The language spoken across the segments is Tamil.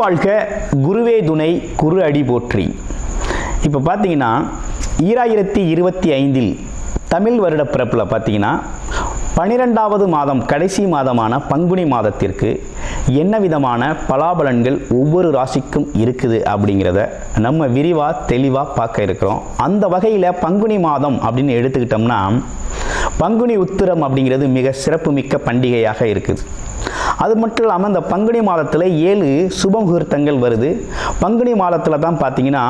வாழ்க, குருவே துணை, குரு அடி போற்றி. இப்போ பார்த்தீங்கன்னா 2025 தமிழ் வருட பிறப்பில் பார்த்தீங்கன்னா 12வது மாதம் கடைசி மாதமான பங்குனி மாதத்திற்கு என்ன விதமான பலாபலன்கள் ஒவ்வொரு ராசிக்கும் இருக்குது அப்படிங்கிறத நம்ம விரிவாக தெளிவாக பார்க்க இருக்கிறோம். அந்த வகையில் பங்குனி மாதம் அப்படின்னு எடுத்துக்கிட்டோம்னா பங்குனி உத்திரம் அப்படிங்கிறது மிக சிறப்புமிக்க பண்டிகையாக இருக்குது. அது மட்டும் இல்லாமல் இந்த பங்குனி மாதத்தில் 7 சுப முகூர்த்தங்கள் வருது. பங்குனி மாதத்தில் தான் பார்த்தீங்கன்னா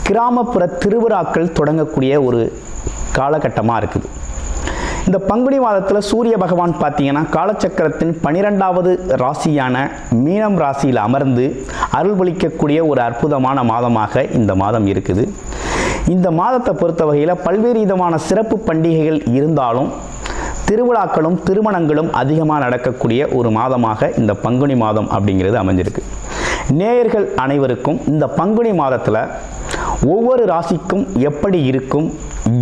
கிராமப்புற திருவிழாக்கள் தொடங்கக்கூடிய ஒரு காலகட்டமாக இருக்குது. இந்த பங்குனி மாதத்தில் சூரிய பகவான் பார்த்தீங்கன்னா காலச்சக்கரத்தின் 12வது ராசியான மீனம் ராசியில் அமர்ந்து அருள்பளிக்கக்கூடிய ஒரு அற்புதமான மாதமாக இந்த மாதம் இருக்குது. இந்த மாதத்தை பொறுத்த வகையில் பல்வேறு விதமான சிறப்பு பண்டிகைகள் இருந்தாலும் திருவிழாக்களும் திருமணங்களும் அதிகமாக நடக்கக்கூடிய ஒரு மாதமாக இந்த பங்குனி மாதம் அப்படிங்கிறது அமைஞ்சிருக்கு. நேயர்கள் அனைவருக்கும் இந்த பங்குனி மாதத்தில் ஒவ்வொரு ராசிக்கும் எப்படி இருக்கும்,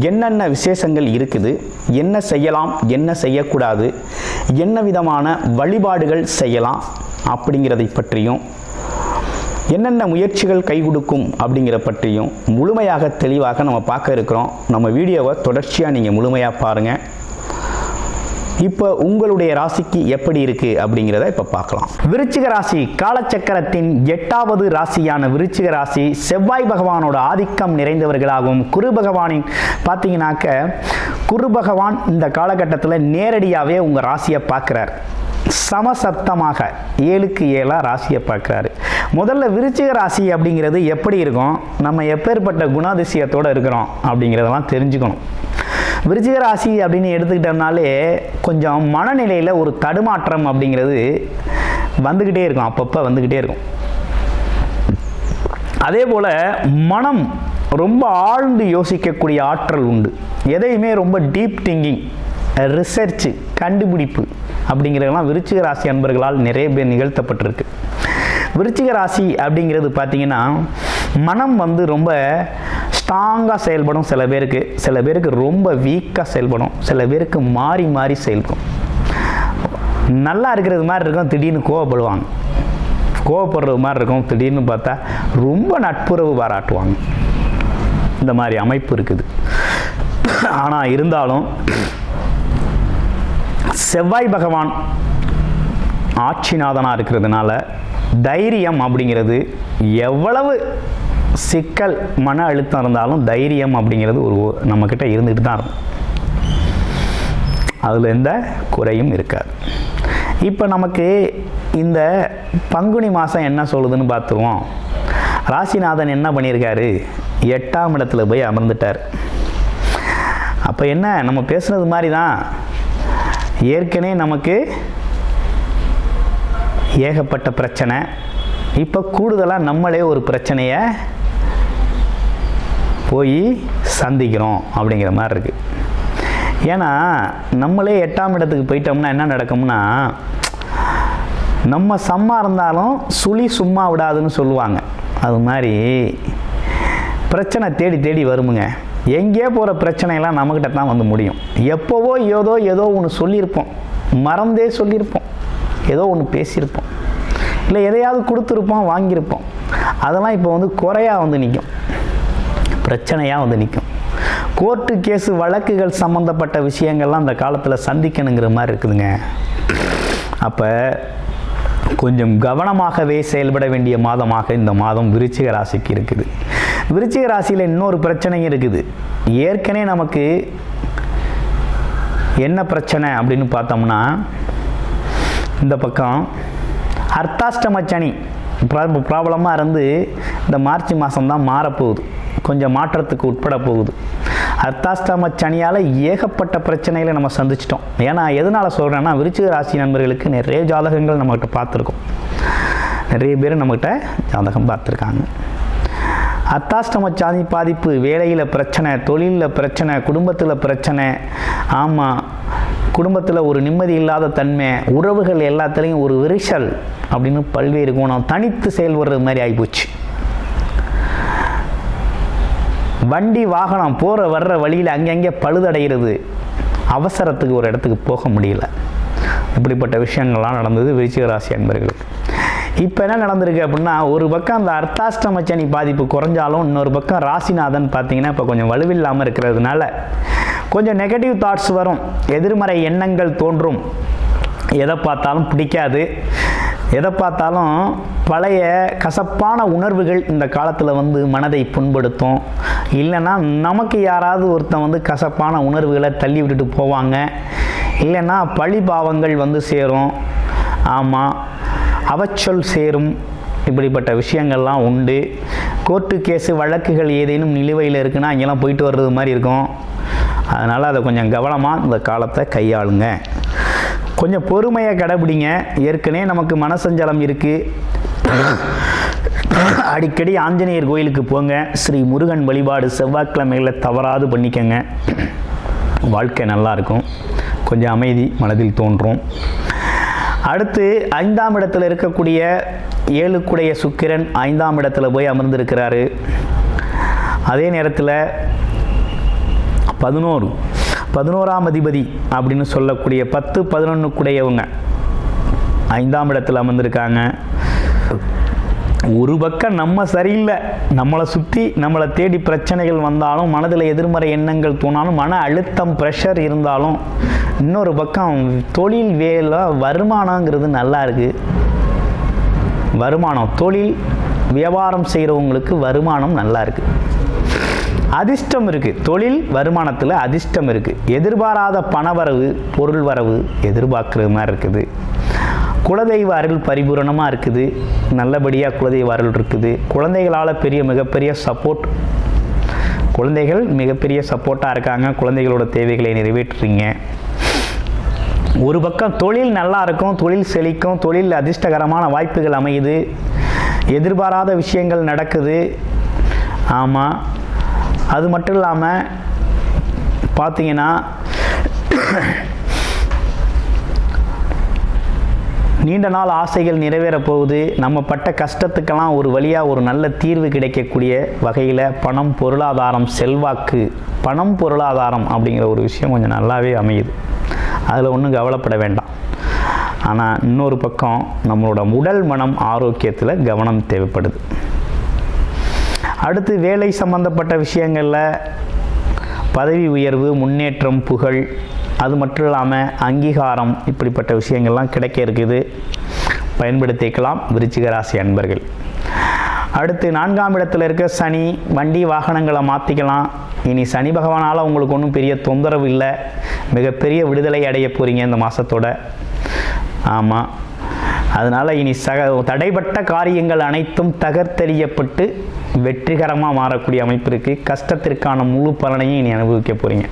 என்னென்ன விசேஷங்கள் இருக்குது, என்ன செய்யலாம், என்ன செய்யக்கூடாது, என்ன விதமான வழிபாடுகள் செய்யலாம் அப்படிங்கிறதை பற்றியும், என்னென்ன முயற்சிகள் கை கொடுக்கும் அப்படிங்கிற பற்றியும் முழுமையாக தெளிவாக நம்ம பார்க்க இருக்கிறோம். நம்ம வீடியோவை தொடர்ச்சியாக நீங்கள் முழுமையாக பாருங்கள். இப்போ உங்களுடைய ராசிக்கு எப்படி இருக்கு அப்படிங்கிறத இப்போ பார்க்கலாம். விருச்சிக ராசி காலச்சக்கரத்தின் 8வது ராசியான விருச்சிக ராசி செவ்வாய் பகவானோட ஆதிக்கம் நிறைந்தவர்களாகவும் குரு பகவானின் பார்த்தீங்கன்னாக்க குரு பகவான் இந்த காலகட்டத்தில் நேரடியாகவே உங்கள் ராசியை பார்க்குறார். சமசப்தமாக 7க்கு 7 ராசியை பார்க்குறாரு. முதல்ல விருச்சிக ராசி அப்படிங்கிறது எப்படி இருக்கும், நம்ம எப்பேற்பட்ட குணாதிசயத்தோடு இருக்கிறோம் அப்படிங்கிறதெல்லாம் தெரிஞ்சுக்கணும். விருச்சிக ராசி அப்படின்னு எடுத்துக்கிட்டோம்னாலே கொஞ்சம் மனநிலையில் ஒரு தடுமாற்றம் அப்படிங்கிறது வந்துக்கிட்டே இருக்கும், அப்பப்போ வந்துக்கிட்டே இருக்கும். அதே போல் மனம் ரொம்ப ஆழ்ந்து யோசிக்கக்கூடிய ஆற்றல் உண்டு. எதையுமே ரொம்ப டீப் திங்கிங், ரிசர்ச்சு, கண்டுபிடிப்பு அப்படிங்கிறதெல்லாம் விருச்சிக ராசி அன்பர்களால் நிறைய பேர் நிகழ்த்தப்பட்டிருக்கு. விருச்சிக ராசி அப்படிங்கிறது பார்த்திங்கன்னா மனம் ரொம்ப ஸ்ட்ராங்காக செயல்படும். சில பேருக்கு ரொம்ப வீக்காக செயல்படும். சில பேருக்கு மாறி மாறி செயல்படும். நல்லா இருக்கிறது மாதிரி இருக்கும், திடீர்னு கோவப்படுவாங்க. கோவப்படுறது மாதிரி இருக்கும், திடீர்னு பார்த்தா ரொம்ப நட்புறவு பாராட்டுவாங்க. இந்த மாதிரி அமைப்பு இருக்குது. ஆனால் இருந்தாலும் செவ்வாய் பகவான் ஆட்சிநாதனாக இருக்கிறதுனால தைரியம் அப்படிங்கிறது எவ்வளவு சிக்கல் மன அழுத்தம் இருந்தாலும் தைரியம் அப்படிங்கிறது ஒரு நம்மக்கிட்ட இருந்துகிட்டு தான் இருக்கும். அதில் எந்த குறையும் இருக்காது. இப்போ நமக்கு இந்த பங்குனி மாதம் என்ன சொல்லுதுன்னு பார்த்துருவோம். ராசிநாதன் என்ன பண்ணியிருக்காரு, 8ஆம் இடத்துல போய் அமர்ந்துட்டார். அப்போ என்ன, நம்ம பேசுனது மாதிரி தான். ஏற்கனவே நமக்கு ஏகப்பட்ட பிரச்சனை, இப்போ கூடுதலாக நம்மளே ஒரு பிரச்சனையை போய் சந்திக்கிறோம் அப்படிங்கிற மாதிரி இருக்குது. ஏன்னா நம்மளே 8ஆம் இடத்துக்கு போயிட்டோம்னா என்ன நடக்கும்னா, நம்ம சம்மா இருந்தாலும் சுழி சும்மா விடாதுன்னு சொல்லுவாங்க. அது மாதிரி பிரச்சனை தேடி தேடி வருமுங்க. எங்கேயோ போகிற பிரச்சனையெல்லாம் நம்மக்கிட்ட தான் வந்து முடியும். எப்போவோ ஏதோ ஒன்று சொல்லியிருப்போம், மறந்தே சொல்லியிருப்போம், ஏதோ ஒன்று பேசியிருப்போம், இல்லை எதையாவது கொடுத்துருப்போம், வாங்கியிருப்போம். அதெல்லாம் இப்போ குறையாக நிற்கும், பிரச்சனையாக நிற்கும். கோர்ட்டு கேஸு வழக்குகள் சம்மந்தப்பட்ட விஷயங்கள்லாம் அந்த காலத்தில் சந்திக்கணுங்கிற மாதிரி இருக்குதுங்க. அப்போ கொஞ்சம் கவனமாகவே செயல்பட வேண்டிய மாதமாக இந்த மாதம் விருச்சிக ராசிக்கு இருக்குது. விருச்சிக ராசியில் இன்னொரு பிரச்சனையும் இருக்குது. ஏற்கனவே நமக்கு என்ன பிரச்சனை அப்படின்னு பார்த்தோம்னா, இந்த பக்கம் அர்த்தாஷ்டம சனி ப்ராப்ளமாக இருந்து இந்த மார்ச் மாதம்தான் மாறப்போகுது, கொஞ்சம் மாற்றத்துக்கு உட்பட போகுது. அர்த்தாஷ்டம சனியால் ஏகப்பட்ட பிரச்சனைகளை நம்ம சந்திச்சிட்டோம். ஏன்னா எதனால் சொல்கிறேன்னா, விருச்சிக ராசி நண்பர்களுக்கு நிறைய ஜாதகங்கள் நம்மகிட்ட பார்த்துருக்கோம். நிறைய பேர் நம்மகிட்ட ஜாதகம் பார்த்துருக்காங்க. அர்த்தாஷ்டம சனி பாதிப்பு, வேலையில் பிரச்சனை, தொழிலில் பிரச்சனை, குடும்பத்தில் பிரச்சனை, ஆமாம் குடும்பத்தில் ஒரு நிம்மதி இல்லாத தன்மை, உறவுகள் எல்லாத்துலேயும் ஒரு விரிசல் அப்படின்னு பல்வேறு குணம், தனித்து செயல்படுறது மாதிரி ஆகிப்போச்சு. வண்டி வாகனம் போகிற வர்ற வழியில் அங்கங்கே பழுதடைகிறது, அவசரத்துக்கு ஒரு இடத்துக்கு போக முடியல. இப்படிப்பட்ட விஷயங்கள்லாம் நடந்தது விருச்சிக ராசி அன்பர்களுக்கு. இப்போ என்ன நடந்திருக்கு அப்படின்னா, ஒரு பக்கம் அந்த அர்த்தாஷ்டம சனி பாதிப்பு குறைஞ்சாலும் இன்னொரு பக்கம் ராசிநாதன் பார்த்தீங்கன்னா இப்போ கொஞ்சம் வலுவில்லாமல் இருக்கிறதுனால கொஞ்சம் நெகட்டிவ் தாட்ஸ் வரும், எதிர்மறை எண்ணங்கள் தோன்றும், எதை பார்த்தாலும் பிடிக்காது, எதை பார்த்தாலும் பழைய கசப்பான உணர்வுகள் இந்த காலத்தில் வந்து மனதை புண்படுத்தும். இல்லைன்னா நமக்கு யாராவது ஒருத்தன் வந்து கசப்பான உணர்வுகளை தள்ளி விட்டுட்டு போவாங்க, இல்லைன்னா பழி பாவங்கள் வந்து சேரும். ஆமாம், அவச்சொல் சேரும். இப்படிப்பட்ட விஷயங்கள்லாம் உண்டு. கோர்ட்டு கேஸு வழக்குகள் ஏதேனும் நிலுவையில் இருக்குன்னா அங்கெல்லாம் போயிட்டு வர்றது மாதிரி இருக்கும். அதனால் அதை கொஞ்சம் கவனமாக இந்த காலத்தை கையாளுங்க. கொஞ்சம் பொறுமையை கடைபிடிங்க. ஏற்கனவே நமக்கு மனசஞ்சலம் இருக்குது. அடிக்கடி ஆஞ்சநேயர் கோயிலுக்கு போங்க. ஸ்ரீ முருகன் வழிபாடு செவ்வாய்க்கிழமைகளில் தவறாது பண்ணிக்கங்க. வாழ்க்கை நல்லாயிருக்கும். கொஞ்சம் அமைதி மனதில் தோன்றும். அடுத்து 5ஆம் இடத்துல இருக்கக்கூடிய 7க்குடைய சுக்கிரன் 5ஆம் இடத்துல போய் அமர்ந்திருக்கிறாரு. அதே நேரத்தில் 11ஆம் அதிபதி அப்படின்னு சொல்லக்கூடிய 10, 11க்குடையவங்க 5ஆம் இடத்துல அமர்ந்திருக்காங்க. ஒரு பக்கம் நம்ம சரியில்லை, நம்மளை சுற்றி நம்மளை தேடி பிரச்சனைகள் வந்தாலும், மனதில் எதிர்மறை எண்ணங்கள் தோணாலும், மன அழுத்தம் ப்ரெஷர் இருந்தாலும், இன்னொரு பக்கம் தொழில் வேலை வருமானங்கிறது நல்லா இருக்குது. வருமானம், தொழில் வியாபாரம் செய்கிறவங்களுக்கு வருமானம் நல்லா இருக்குது. அதிர்ஷ்டம் இருக்குது. தொழில் வருமானத்தில் அதிர்ஷ்டம் இருக்குது. எதிர்பாராத பணவரவு, பொருள் வரவு எதிர்பார்க்குற மாதிரி இருக்குது. குலதெய்வ அருள் பரிபூரணமாக இருக்குது. நல்லபடியாக குலதெய்வ அருள் இருக்குது. குழந்தைகளால் மிகப்பெரிய சப்போர்ட். குழந்தைகள் மிகப்பெரிய சப்போர்ட்டாக இருக்காங்க. குழந்தைகளோட தேவைகளை நிறைவேற்றுறீங்க. ஒரு பக்கம் தொழில் நல்லா இருக்கும், தொழில் செழிக்கும், தொழில் அதிர்ஷ்டகரமான வாய்ப்புகள் அமையுது, எதிர்பாராத விஷயங்கள் நடக்குது. ஆமாம், அது மட்டும் இல்லாமல் பார்த்தீங்கன்னா நீண்ட நாள் ஆசைகள் நிறைவேற போகுது. நம்ம பட்ட கஷ்டத்துக்கெல்லாம் ஒரு வழியாக ஒரு நல்ல தீர்வு கிடைக்கக்கூடிய வகையில் பணம், பொருளாதாரம், செல்வாக்கு, பணம் பொருளாதாரம் அப்படிங்கிற ஒரு விஷயம் கொஞ்சம் நல்லாவே அமையுது. அதில் ஒன்றும் கவலைப்பட வேண்டாம். ஆனால் இன்னொரு பக்கம் நம்மளோட உடல் மனம் ஆரோக்கியத்தில் கவனம் தேவைப்படுது. அடுத்து வேலை சம்பந்தப்பட்ட விஷயங்களில் பதவி உயர்வு, முன்னேற்றம், புகழ், அது மட்டும் இல்லாமல் அங்கீகாரம், இப்படிப்பட்ட விஷயங்கள்லாம் கிடைக்க இருக்குது. பயன்படுத்திக்கலாம் விருச்சிக ராசி அன்பர்கள். அடுத்து 4ஆம் இடத்துல இருக்க சனி, வண்டி வாகனங்களை மாற்றிக்கலாம். இனி சனி பகவானால் உங்களுக்கு ஒன்றும் பெரிய தொந்தரவு இல்லை. மிகப்பெரிய விடுதலை அடைய போகிறீங்க இந்த மாதத்தோட. ஆமாம், அதனால் இனி தடைப்பட்ட காரியங்கள் அனைத்தும் தகர்த்தெறியப்பட்டு வெற்றிகரமாக மாறக்கூடிய அமைப்பு இருக்குது. கஷ்டத்திற்கான முழு பலனையும் இனி அனுபவிக்க போகிறீங்க.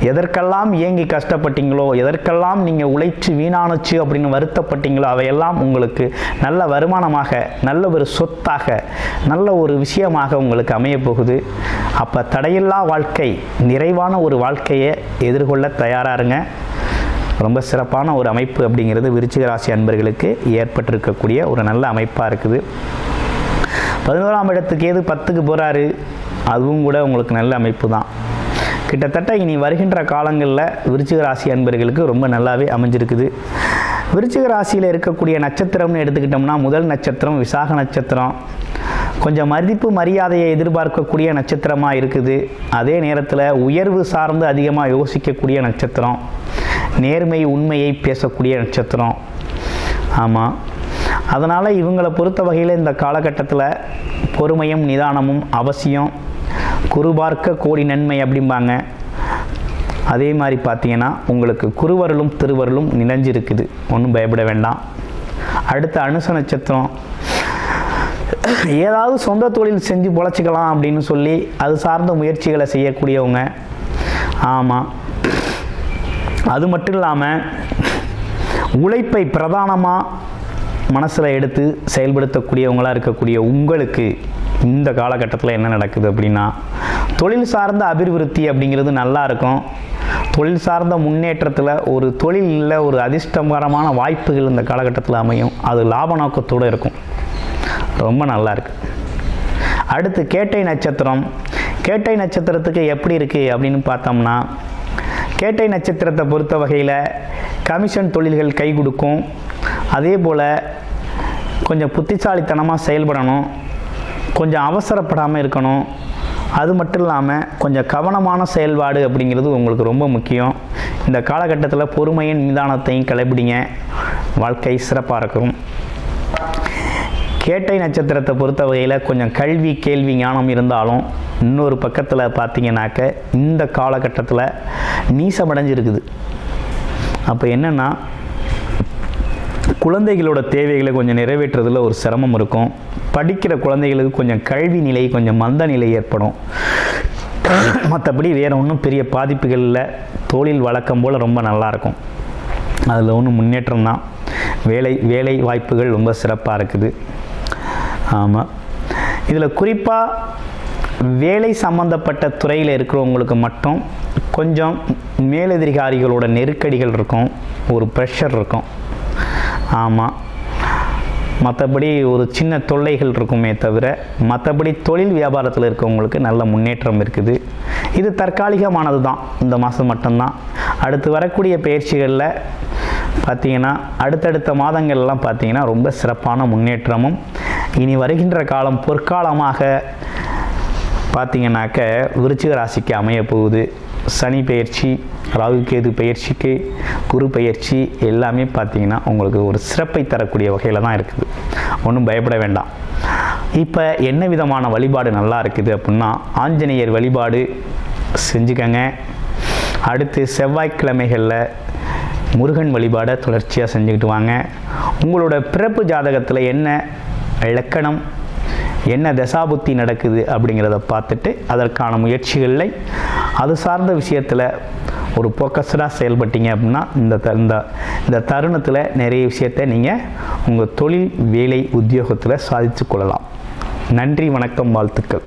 எதற்கெல்லாம் ஏங்கி கஷ்டப்பட்டீங்களோ, எதற்கெல்லாம் நீங்கள் உழைச்சி வீணானுச்சு அப்படின்னு வருத்தப்பட்டீங்களோ, அவையெல்லாம் உங்களுக்கு நல்ல வருமானமாக, நல்ல ஒரு சொத்தாக, நல்ல ஒரு விஷயமாக உங்களுக்கு அமைய போகுது. அப்போ தடையில்லா வாழ்க்கை, நிறைவான ஒரு வாழ்க்கையை எதிர்கொள்ள தயாராக இருங்க. ரொம்ப சிறப்பான ஒரு அமைப்பு அப்படிங்கிறது விருச்சிக ராசி அன்பர்களுக்கு ஏற்பட்டிருக்கக்கூடிய ஒரு நல்ல அமைப்பாக இருக்குது. 11ஆம் இடத்துக்கு ஏது 10க்கு போகிறாரு, அதுவும் கூட உங்களுக்கு நல்ல அமைப்பு தான். கிட்டத்தட்ட இனி வருகின்ற காலங்களில் விருச்சிக ராசி அன்பர்களுக்கு ரொம்ப நல்லாவே அமைஞ்சிருக்குது. விருச்சிக ராசியில் இருக்கக்கூடிய நட்சத்திரம்னு எடுத்துக்கிட்டோம்னா, முதல் நட்சத்திரம் விசாக நட்சத்திரம். கொஞ்சம் மதிப்பு மரியாதையை எதிர்பார்க்கக்கூடிய நட்சத்திரமாக இருக்குது. அதே நேரத்தில் உயர்வு சார்ந்து அதிகமாக யோசிக்கக்கூடிய நட்சத்திரம். நேர்மை, உண்மையை பேசக்கூடிய நட்சத்திரம். ஆமாம், அதனால் இவங்களை பொறுத்த வகையில் இந்த காலகட்டத்தில் பொறுமையும் நிதானமும் அவசியம். குருபார்க்க கோடி நன்மை அப்படிம்பாங்க. அதே மாதிரி பார்த்தீங்கன்னா உங்களுக்கு குருவருளும் திருவருளும் நினைஞ்சிருக்குது. ஒன்றும் பயப்பட வேண்டாம். அடுத்த அனுச நட்சத்திரம். ஏதாவது சொந்த தொழில் செஞ்சு பொழைச்சிக்கலாம் அப்படின்னு சொல்லி அது சார்ந்த முயற்சிகளை செய்யக்கூடியவங்க. ஆமாம், அது மட்டும் இல்லாமல் உழைப்பை பிரதானமாக மனசில் எடுத்து செயல்படுத்தக்கூடியவங்களாக இருக்கக்கூடிய உங்களுக்கு இந்த காலகட்டத்தில் என்ன நடக்குது அப்படின்னா, தொழில் சார்ந்த அபிவிருத்தி அப்படிங்கிறது நல்லா இருக்கும். தொழில் சார்ந்த முன்னேற்றத்தில் ஒரு தொழிலில் ஒரு அதிர்ஷ்டகரமான வாய்ப்புகள் இந்த காலகட்டத்தில் அமையும். அது லாப நோக்கத்தோடு இருக்கும். ரொம்ப நல்லா இருக்கு. அடுத்து கேட்டை நட்சத்திரம். கேட்டை நட்சத்திரத்துக்கு எப்படி இருக்குது அப்படின்னு பார்த்தோம்னா, கேட்டை நட்சத்திரத்தை பொறுத்த வகையில் கமிஷன் தொழில்கள் கை கொடுக்கும். அதே போல் கொஞ்சம் புத்திசாலித்தனமாக செயல்படணும், கொஞ்சம் அவசரப்படாமல் இருக்கணும். அது மட்டும் இல்லாமல் கொஞ்சம் கவனமான செயல்பாடு அப்படிங்கிறது உங்களுக்கு ரொம்ப முக்கியம். இந்த காலகட்டத்தில் பொறுமையின் நிதானத்தையும் கடைபிடிங்க, வாழ்க்கை சிறப்பாக இருக்கும். கேட்டை நட்சத்திரத்தை பொறுத்த வகையில் கொஞ்சம் கல்வி கேள்வி ஞானம் இருந்தாலும் இன்னொரு பக்கத்தில் பார்த்தீங்கன்னாக்க இந்த காலகட்டத்தில் நீசமடைஞ்சிருக்குது. அப்போ என்னென்னா குழந்தைகளோட தேவைகளை கொஞ்சம் நிறைவேற்றுறதுல ஒரு சிரமம் இருக்கும். படிக்கிற குழந்தைகளுக்கு கொஞ்சம் கல்வி நிலை கொஞ்சம் மந்த நிலை ஏற்படும். மற்றபடி வேறு ஒன்றும் பெரிய பாதிப்புகள் இல்லை. தொழில் வழக்கம் போல் ரொம்ப நல்லாயிருக்கும். அதில் ஒன்றும் முன்னேற்றம் தான். வேலை வாய்ப்புகள் ரொம்ப சிறப்பாக இருக்குது. ஆமாம், இதில் குறிப்பாக வேலை சம்மந்தப்பட்ட துறையில் இருக்கிறவங்களுக்கு மட்டும் கொஞ்சம் மேலதிகாரிகளோட நெருக்கடிகள் இருக்கும், ஒரு ப்ரெஷர் இருக்கும். ஆமாம், மற்றபடி ஒரு சின்ன தொல்லைகள் இருக்குமே தவிர மற்றபடி தொழில் வியாபாரத்தில் இருக்கவங்களுக்கு நல்ல முன்னேற்றம் இருக்குது. இது தற்காலிகமானது தான், இந்த மாதம் மட்டும்தான். அடுத்து வரக்கூடிய பயிற்சிகளில் பார்த்திங்கன்னா அடுத்தடுத்த மாதங்கள்லாம் பார்த்திங்கன்னா ரொம்ப சிறப்பான முன்னேற்றமும், இனி வருகின்ற காலம் பொற்காலமாக பார்த்திங்கனாக்க விருச்சிக ராசிக்கு அமைய போகுது. சனி பயிற்சி, ராகு கேது பயிற்சிக்கு குரு பயிற்சி எல்லாமே பார்த்திங்கன்னா உங்களுக்கு ஒரு சிறப்பை தரக்கூடிய வகையில் தான் இருக்குது. ஒன்றும் பயப்பட வேண்டாம். இப்போ என்ன விதமான வழிபாடு நல்லா இருக்குது அப்படின்னா ஆஞ்சநேயர் வழிபாடு செஞ்சுக்கங்க. அடுத்து செவ்வாய்க்கிழமைகளில் முருகன் வழிபாடை தொடர்ச்சியாக செஞ்சுக்கிட்டு வாங்க. உங்களோட பிறப்பு ஜாதகத்தில் என்ன இலக்கணம், என்ன தசாபுத்தி நடக்குது அப்படிங்கிறத பார்த்துட்டு அதற்கான முயற்சிகளை அது சார்ந்த விஷயத்தில் ஒரு ஃபோக்கஸ்டாக செயல்பட்டீங்க அப்படின்னா இந்த தருணத்தில் நிறைய விஷயத்தை நீங்கள் உங்கள் தொழில் வேலை உத்தியோகத்தில் சாதித்து கொள்ளலாம். நன்றி, வணக்கம், வாழ்த்துக்கள்.